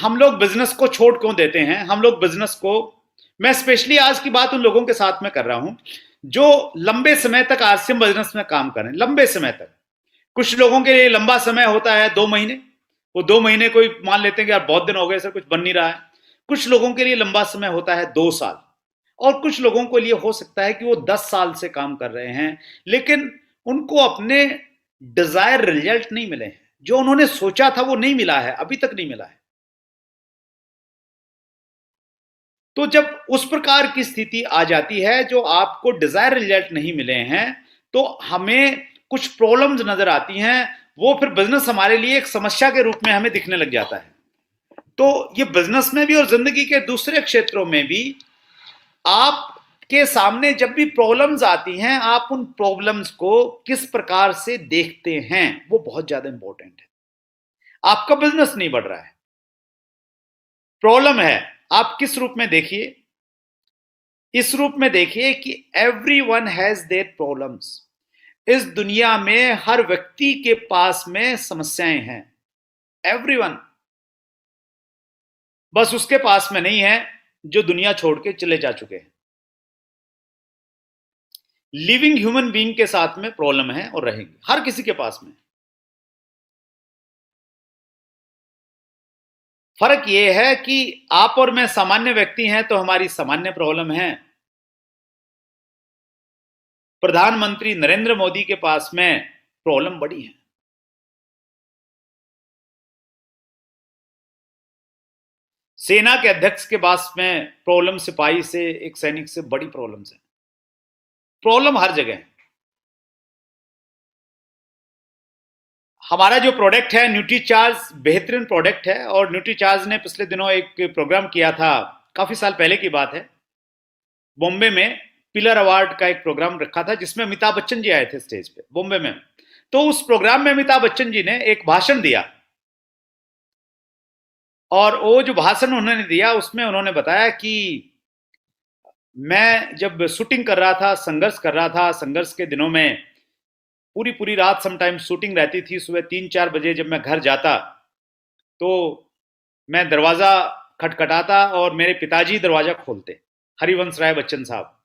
हम लोग बिजनेस को छोड़ क्यों देते हैं? हम लोग बिजनेस को, मैं स्पेशली आज की बात उन लोगों के साथ में कर रहा हूं जो लंबे समय तक आरसीएम बिजनेस में काम कर रहे हैं, लंबे समय तक। कुछ लोगों के लिए लंबा समय होता है 2 महीने, वो 2 महीने कोई मान लेते हैं कि यार बहुत दिन हो गए सर, कुछ बन नहीं रहा है। कुछ लोगों के लिए लंबा समय होता है 2 साल, और कुछ लोगों के लिए हो सकता है कि वो 10 साल से काम कर रहे हैं, लेकिन उनको अपने डिजायर रिजल्ट नहीं मिले हैं। जो उन्होंने सोचा था वो नहीं मिला है, अभी तक नहीं मिला है। तो जब उस प्रकार की स्थिति आ जाती है, जो आपको डिजायर रिजल्ट नहीं मिले हैं, तो हमें कुछ प्रॉब्लम्स नजर आती हैं। वो फिर बिजनेस हमारे लिए एक समस्या के रूप में हमें दिखने लग जाता है। तो ये बिजनेस में भी और जिंदगी के दूसरे क्षेत्रों में भी आपके सामने जब भी प्रॉब्लम्स आती हैं, आप उन प्रॉब्लम्स को किस प्रकार से देखते हैं, वो बहुत ज्यादा इंपॉर्टेंट है। आपका बिजनेस नहीं बढ़ रहा है, प्रॉब्लम है, आप किस रूप में देखिए? इस रूप में देखिए कि every one has their problems. इस दुनिया में हर व्यक्ति के पास में समस्याएं हैं, एवरीवन। बस उसके पास में नहीं है जो दुनिया छोड़ के चले जा चुके हैं। लिविंग ह्यूमन बीइंग के साथ में प्रॉब्लम है और रहेंगे हर किसी के पास में। फर्क यह है कि आप और मैं सामान्य व्यक्ति हैं तो हमारी सामान्य प्रॉब्लम है। प्रधानमंत्री नरेंद्र मोदी के पास में प्रॉब्लम बड़ी है। सेना के अध्यक्ष के पास में प्रॉब्लम सिपाही से, एक सैनिक से बड़ी प्रॉब्लम्स है। प्रॉब्लम हर जगह है। हमारा जो प्रोडक्ट है न्यूट्रीचार्ज, बेहतरीन प्रोडक्ट है। और न्यूट्रीचार्ज ने पिछले दिनों एक प्रोग्राम किया था, काफी साल पहले की बात है, बॉम्बे में पिलर अवार्ड का एक प्रोग्राम रखा था जिसमें अमिताभ बच्चन जी आए थे स्टेज पे बॉम्बे में। तो उस प्रोग्राम में अमिताभ बच्चन जी ने एक भाषण दिया, और वो जो भाषण उन्होंने दिया उसमें उन्होंने बताया कि मैं जब शूटिंग कर रहा था, संघर्ष कर रहा था, संघर्ष के दिनों में पूरी पूरी रात समटाइम्स शूटिंग रहती थी। सुबह 3-4 बजे जब मैं घर जाता तो मैं दरवाजा खटखटाता और मेरे पिताजी दरवाजा खोलते, हरिवंश राय बच्चन साहब।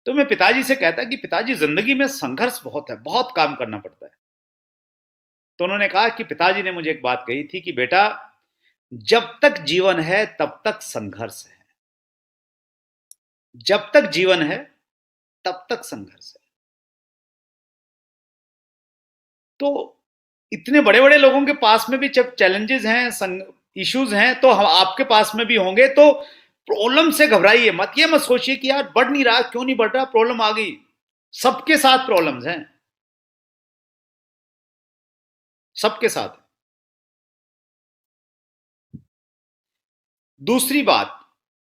तो मैं पिताजी से कहता कि पिताजी जिंदगी में संघर्ष बहुत है, बहुत काम करना पड़ता है। तो उन्होंने कहा कि पिताजी ने मुझे एक बात कही थी कि बेटा, जब तक जीवन है तब तक संघर्ष है, जब तक जीवन है तब तक संघर्ष है। तो इतने बड़े बड़े लोगों के पास में भी जब चैलेंजेस हैं, इश्यूज हैं, तो हम आपके पास में भी होंगे। तो प्रॉब्लम से घबराइए मत, ये मत सोचिए कि यार बढ़ नहीं रहा, क्यों नहीं बढ़ रहा, प्रॉब्लम आ गई। सबके साथ प्रॉब्लम्स हैं, सबके साथ। दूसरी बात,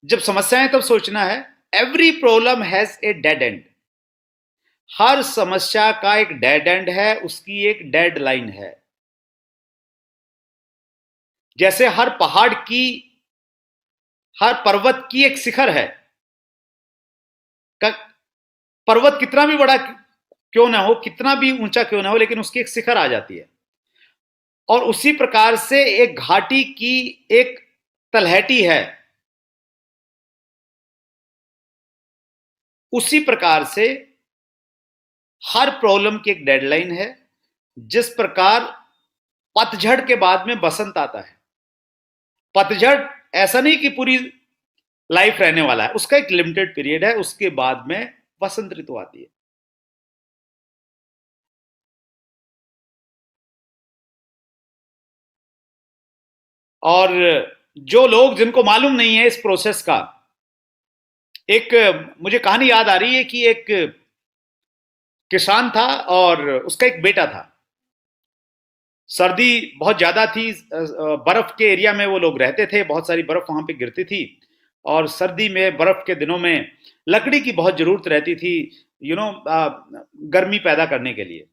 जब समस्याएं तब सोचना है, every problem has a dead end. हर समस्या का एक डेड एंड है, उसकी एक डेड लाइन है। जैसे हर पहाड़ की, हर पर्वत की एक शिखर है। पर्वत कितना भी बड़ा क्यों ना हो, कितना भी ऊंचा क्यों ना हो, लेकिन उसकी एक शिखर आ जाती है। और उसी प्रकार से एक घाटी की एक तलहटी है। उसी प्रकार से हर प्रॉब्लम की एक डेडलाइन है। जिस प्रकार पतझड़ के बाद में बसंत आता है, पतझड़ ऐसा नहीं कि पूरी लाइफ रहने वाला है, उसका एक लिमिटेड पीरियड है, उसके बाद में वसंत ऋतु आती है। और जो लोग, जिनको मालूम नहीं है इस प्रोसेस का, एक मुझे कहानी याद आ रही है कि एक किसान था और उसका एक बेटा था। सर्दी बहुत ज्यादा थी, बर्फ के एरिया में वो लोग रहते थे, बहुत सारी बर्फ वहां पे गिरती थी। और सर्दी में, बर्फ के दिनों में लकड़ी की बहुत जरूरत रहती थी, गर्मी पैदा करने के लिए।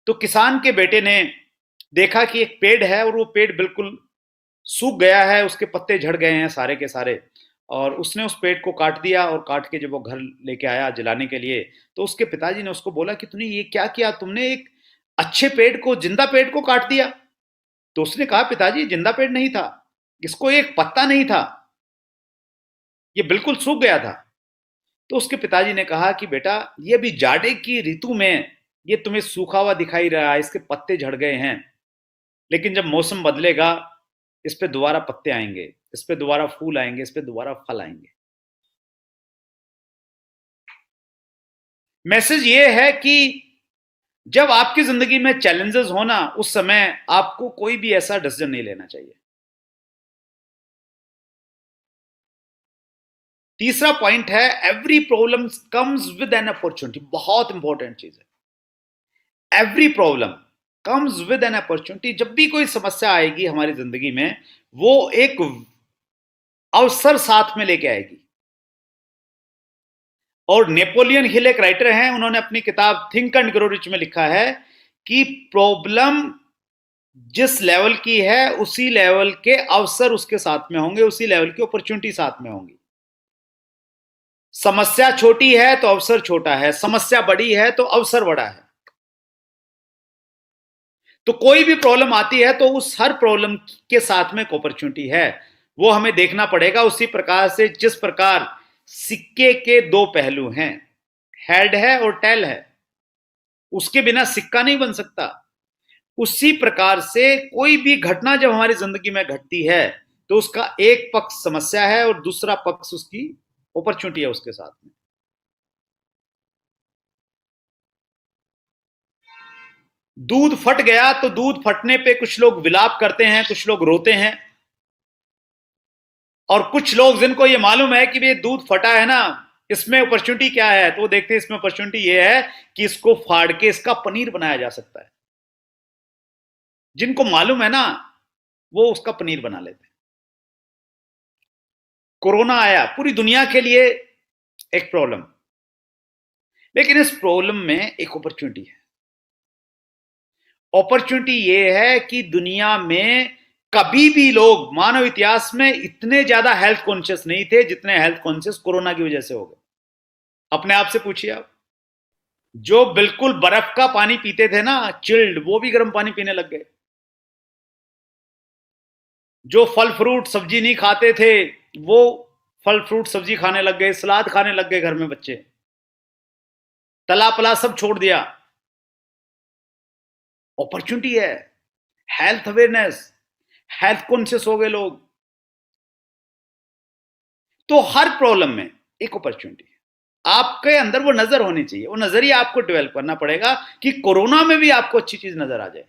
तो किसान के बेटे ने देखा कि एक पेड़ है और वो पेड़ बिल्कुल सूख गया है, उसके पत्ते झड़ गए हैं सारे के सारे। और उसने उस पेड़ को काट दिया, और काट के जब वो घर लेके आया जलाने के लिए, तो उसके पिताजी ने उसको बोला कि तूने ये क्या किया, तुमने एक अच्छे पेड़ को, जिंदा पेड़ को काट दिया। तो उसने कहा पिताजी जिंदा पेड़ नहीं था, इसको एक पत्ता नहीं था, ये बिल्कुल सूख गया था। तो उसके पिताजी ने कहा कि बेटा ये भी जाड़े की ऋतु में ये तुम्हें सूखा हुआ दिखाई रहा है, इसके पत्ते झड़ गए हैं, लेकिन जब मौसम बदलेगा इस पे दोबारा पत्ते आएंगे, इस पे दोबारा फूल आएंगे, इस पे दोबारा फल आएंगे। मैसेज ये है कि जब आपकी जिंदगी में चैलेंजेस हो ना, उस समय आपको कोई भी ऐसा डिसीजन नहीं लेना चाहिए। तीसरा पॉइंट है every problem comes with an opportunity. बहुत इंपॉर्टेंट चीज है, every problem comes with an opportunity. जब भी कोई समस्या आएगी हमारी जिंदगी में, वो एक अवसर साथ में लेके आएगी। और नेपोलियन हिल एक राइटर हैं, उन्होंने अपनी किताब थिंक एंड ग्रो रिच में लिखा है कि प्रॉब्लम जिस लेवल की है उसी लेवल के अवसर उसके साथ में होंगे, उसी लेवल की अपॉर्चुनिटी साथ में होंगी। समस्या छोटी है तो अवसर छोटा है, समस्या बड़ी है तो अवसर बड़ा है। तो कोई भी प्रॉब्लम आती है तो उस हर प्रॉब्लम के साथ में एक अपॉर्चुनिटी है, वो हमें देखना पड़ेगा। उसी प्रकार से जिस प्रकार सिक्के के दो पहलू हैं, हेड है और टेल है, उसके बिना सिक्का नहीं बन सकता। उसी प्रकार से कोई भी घटना जब हमारी जिंदगी में घटती है तो उसका एक पक्ष समस्या है और दूसरा पक्ष उसकी अपॉर्चुनिटी है उसके साथ में। दूध फट गया तो दूध फटने पे कुछ लोग विलाप करते हैं, कुछ लोग रोते हैं, और कुछ लोग जिनको ये मालूम है कि ये दूध फटा है ना, इसमें अपॉर्चुनिटी क्या है, तो वो देखते हैं इसमें अपॉर्चुनिटी ये है कि इसको फाड़ के इसका पनीर बनाया जा सकता है। जिनको मालूम है ना वो उसका पनीर बना लेते हैं। कोरोना आया पूरी दुनिया के लिए एक प्रॉब्लम, लेकिन इस प्रॉब्लम में एक अपॉर्चुनिटी है। अपॉर्चुनिटी ये है कि दुनिया में कभी भी लोग मानव इतिहास में इतने ज्यादा हेल्थ कॉन्शियस नहीं थे जितने हेल्थ कॉन्शियस कोरोना की वजह से हो गए। अपने आप से पूछिए आप, जो बिल्कुल बर्फ का पानी पीते थे ना चिल्ड, वो भी गर्म पानी पीने लग गए। जो फल फ्रूट सब्जी नहीं खाते थे वो फल फ्रूट सब्जी खाने लग गए, सलाद खाने लग गए घर में बच्चे, तला पला सब छोड़ दिया। अपॉर्चुनिटी है, हेल्थ अवेयरनेस, हेल्थ कॉन्शियस हो गए लोग। तो हर प्रॉब्लम में एक अपॉर्चुनिटी है, आपके अंदर वो नजर होनी चाहिए, वो नजरिया आपको डेवलप करना पड़ेगा कि कोरोना में भी आपको अच्छी चीज नजर आ जाए।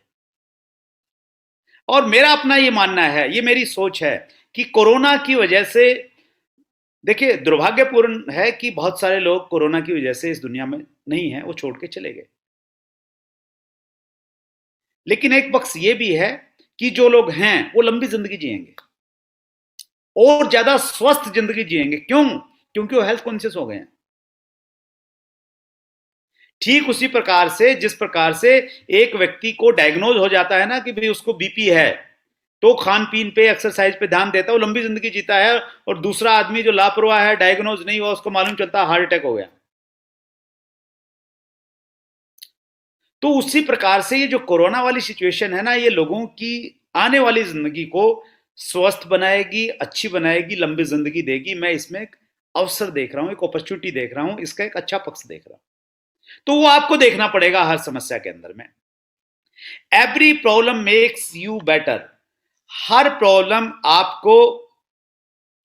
और मेरा अपना ये मानना है, ये मेरी सोच है कि कोरोना की वजह से, देखिए दुर्भाग्यपूर्ण है कि बहुत सारे लोग कोरोना की वजह से इस दुनिया में नहीं है, वो छोड़ के चले गए। लेकिन एक पक्ष ये भी है कि जो लोग हैं वो लंबी जिंदगी जिएंगे और ज्यादा स्वस्थ जिंदगी जिएंगे। क्यों? क्योंकि वो हेल्थ कॉन्शियस हो गए हैं। ठीक उसी प्रकार से जिस प्रकार से एक व्यक्ति को डायग्नोज हो जाता है ना कि भाई उसको बीपी है, तो खान पीन पे एक्सरसाइज पे ध्यान देता है, वो लंबी जिंदगी जीता है। और दूसरा आदमी जो लापरवाह है, डायग्नोज नहीं हुआ, उसको मालूम चलता हार्ट अटैक हो गया। तो उसी प्रकार से ये जो कोरोना वाली सिचुएशन है ना, ये लोगों की आने वाली जिंदगी को स्वस्थ बनाएगी, अच्छी बनाएगी, लंबी जिंदगी देगी। मैं इसमें एक अवसर देख रहा हूं, एक अपॉर्चुनिटी देख रहा हूं, इसका एक अच्छा पक्ष देख रहा हूं। तो वो आपको देखना पड़ेगा हर समस्या के अंदर में। Every problem makes you better. Her problem आपको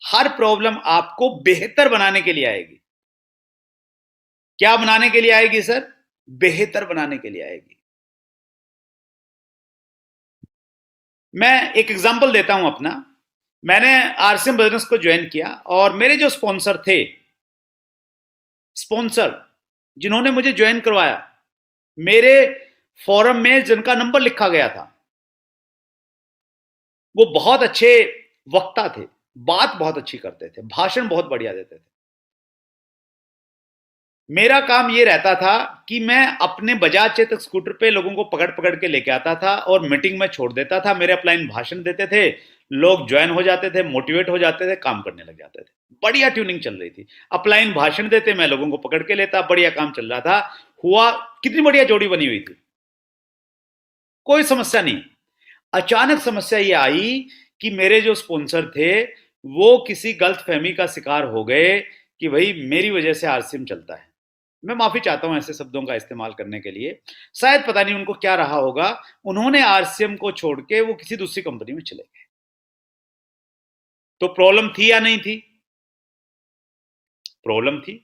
हर प्रॉब्लम आपको बेहतर बनाने के लिए आएगी। क्या बनाने के लिए आएगी सर? बेहतर बनाने के लिए आएगी। मैं एक एग्जांपल देता हूं अपना। मैंने आरसीएम बिजनेस को ज्वाइन किया और मेरे जो स्पॉन्सर थे, स्पॉन्सर जिन्होंने मुझे ज्वाइन करवाया, मेरे फोरम में जिनका नंबर लिखा गया था, वो बहुत अच्छे वक्ता थे, बात बहुत अच्छी करते थे, भाषण बहुत बढ़िया देते थे। मेरा काम ये रहता था कि मैं अपने बजाज चेतक स्कूटर पे लोगों को पकड़ पकड़ के लेके आता था और मीटिंग में छोड़ देता था। मेरे अपलाइन भाषण देते थे, लोग ज्वाइन हो जाते थे, मोटिवेट हो जाते थे, काम करने लग जाते थे। बढ़िया ट्यूनिंग चल रही थी। अपलाइन भाषण देते, मैं लोगों को पकड़ के लेता, बढ़िया काम चल रहा था। हुआ, कितनी बढ़िया जोड़ी बनी हुई थी, कोई समस्या नहीं। अचानक समस्या ये आई कि मेरे जो स्पॉन्सर थे वो किसी गलतफहमी का शिकार हो गए कि भाई मेरी वजह से आरसीएम चलता है। मैं माफी चाहता हूं ऐसे शब्दों का इस्तेमाल करने के लिए, शायद पता नहीं उनको क्या रहा होगा, उन्होंने आरसीएम को छोड़ के वो किसी दूसरी कंपनी में चले गए। तो प्रॉब्लम थी या नहीं थी? प्रॉब्लम थी।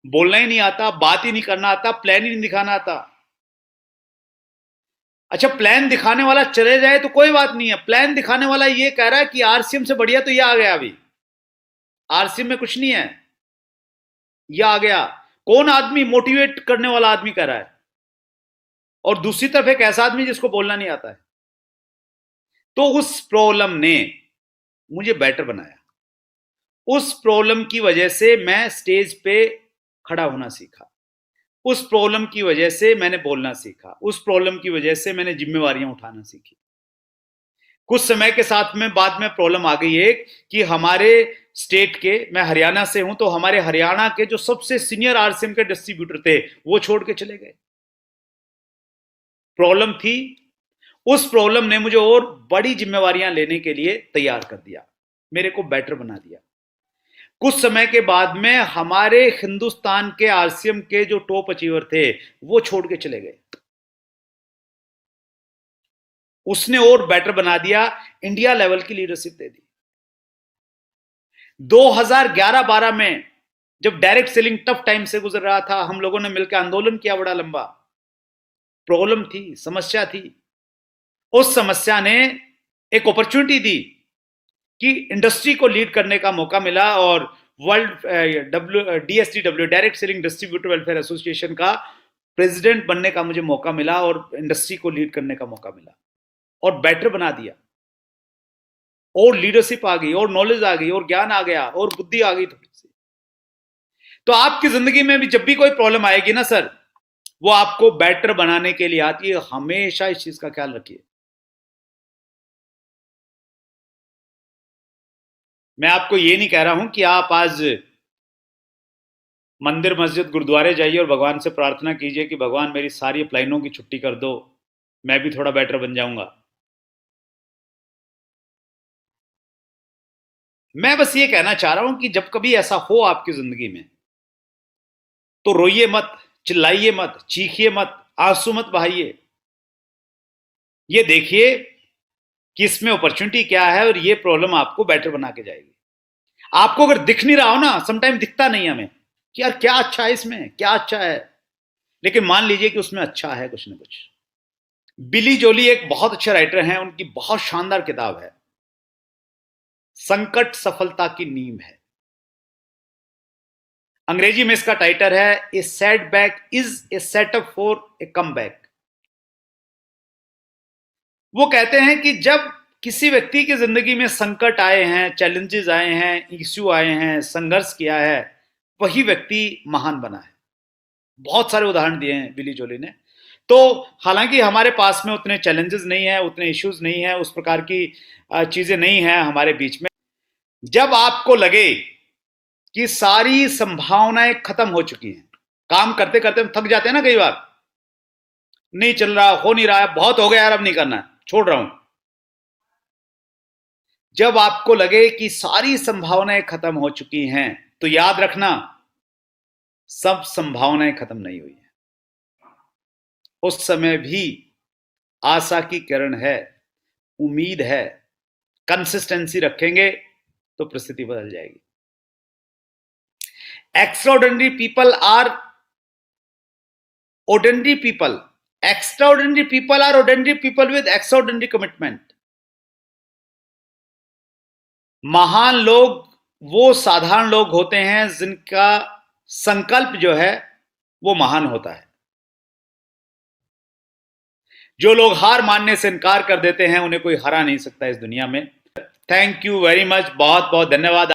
बोलना ही नहीं आता, बात ही नहीं करना आता, प्लान ही नहीं दिखाना आता। अच्छा, प्लान दिखाने वाला चले जाए तो कोई बात नहीं है, प्लान दिखाने वाला ये कह रहा है कि आरसीएम से बढ़िया तो ये आ गया, अभी आरसीएम में कुछ नहीं है, ये आ गया। कौन आदमी? मोटिवेट करने वाला आदमी कह रहा है, और दूसरी तरफ एक ऐसा आदमी जिसको बोलना नहीं आता है। तो उस प्रॉब्लम ने मुझे बेटर बनाया। उस प्रॉब्लम की वजह से मैं स्टेज पे खड़ा होना सीखा, उस प्रॉब्लम की वजह से मैंने बोलना सीखा, उस प्रॉब्लम की वजह से मैंने जिम्मेवारियां उठाना सीखी। कुछ समय के साथ में बाद में प्रॉब्लम आ गई एक कि हमारे स्टेट के, मैं हरियाणा से हूं, तो हमारे हरियाणा के जो सबसे सीनियर आरसीएम के डिस्ट्रीब्यूटर थे वो छोड़ के चले गए। प्रॉब्लम थी। उस प्रॉब्लम ने मुझे और बड़ी जिम्मेवारियां लेने के लिए तैयार कर दिया, मेरे को बेटर बना दिया। कुछ समय के बाद में हमारे हिंदुस्तान के आरसीएम के जो टॉप अचीवर थे वो छोड़ के चले गए। उसने और बेटर बना दिया, इंडिया लेवल की लीडरशिप दे दी। 2011-12 में जब डायरेक्ट सेलिंग टफ टाइम से गुजर रहा था, हम लोगों ने मिलकर आंदोलन किया बड़ा लंबा। प्रॉब्लम थी, समस्या थी। उस समस्या ने एक अपॉर्चुनिटी दी कि इंडस्ट्री को लीड करने का मौका मिला, और world DSDW, direct selling distributor welfare association का प्रेसिडेंट बनने का मुझे मौका मिला, और इंडस्ट्री को लीड करने का मौका मिला, और बेटर बना दिया। और लीडरशिप आ गई, और नॉलेज आ गई, और ज्ञान आ गया, और बुद्धि आ गई थोड़ी सी। तो आपकी जिंदगी में भी जब भी कोई प्रॉब्लम आएगी ना सर, वो आपको बेटर बनाने के लिए आती है। हमेशा इस चीज का ख्याल रखिए। मैं आपको ये नहीं कह रहा हूं कि आप आज मंदिर मस्जिद गुरुद्वारे जाइए और भगवान से प्रार्थना कीजिए कि भगवान मेरी सारी अप्लाइनों की छुट्टी कर दो, मैं भी थोड़ा बेटर बन जाऊंगा। मैं बस ये कहना चाह रहा हूं कि जब कभी ऐसा हो आपकी जिंदगी में, तो रोइए मत, चिल्लाइए मत, चीखिए मत, आंसू मत बहाइए। ये देखिए कि इसमें अपॉर्चुनिटी क्या है, और ये प्रॉब्लम आपको बेटर बना के जाएगी। आपको अगर दिख नहीं रहा हो ना, समटाइम दिखता नहीं हमें कि यार क्या अच्छा है इसमें, क्या अच्छा है, लेकिन मान लीजिए कि उसमें अच्छा है कुछ ना कुछ। बिली जोली एक बहुत अच्छे राइटर हैं, उनकी बहुत शानदार किताब है, संकट सफलता की नींव है। अंग्रेजी में इसका टाइटल है a setback is a setup for a comeback. वो कहते हैं कि जब किसी व्यक्ति की जिंदगी में संकट आए हैं, चैलेंजेस आए हैं, इश्यू आए हैं, संघर्ष किया है, वही व्यक्ति महान बना है। बहुत सारे उदाहरण दिए हैं बिली जोली ने। तो हालांकि हमारे पास में उतने चैलेंजेस नहीं है, उतने इश्यूज नहीं है, उस प्रकार की चीजें नहीं है हमारे बीच में। जब आपको लगे कि सारी संभावनाएं खत्म हो चुकी हैं, काम करते करते हम थक जाते हैं ना कई बार, नहीं चल रहा, हो नहीं रहा है, बहुत हो गया यार, अब नहीं करना, छोड़ रहा हूं। जब आपको लगे कि सारी संभावनाएं खत्म हो चुकी हैं, तो याद रखना सब संभावनाएं खत्म नहीं हुई हैं। उस समय भी आशा की किरण है, उम्मीद है। कंसिस्टेंसी रखेंगे तो परिस्थिति बदल जाएगी। Extraordinary people are ordinary people, extraordinary people are ordinary people with extraordinary commitment. महान लोग वो साधारण लोग होते हैं जिनका संकल्प जो है वो महान होता है। जो लोग हार मानने से इनकार कर देते हैं, उन्हें कोई हरा नहीं सकता इस दुनिया में। थैंक यू वेरी मच, बहुत बहुत धन्यवाद।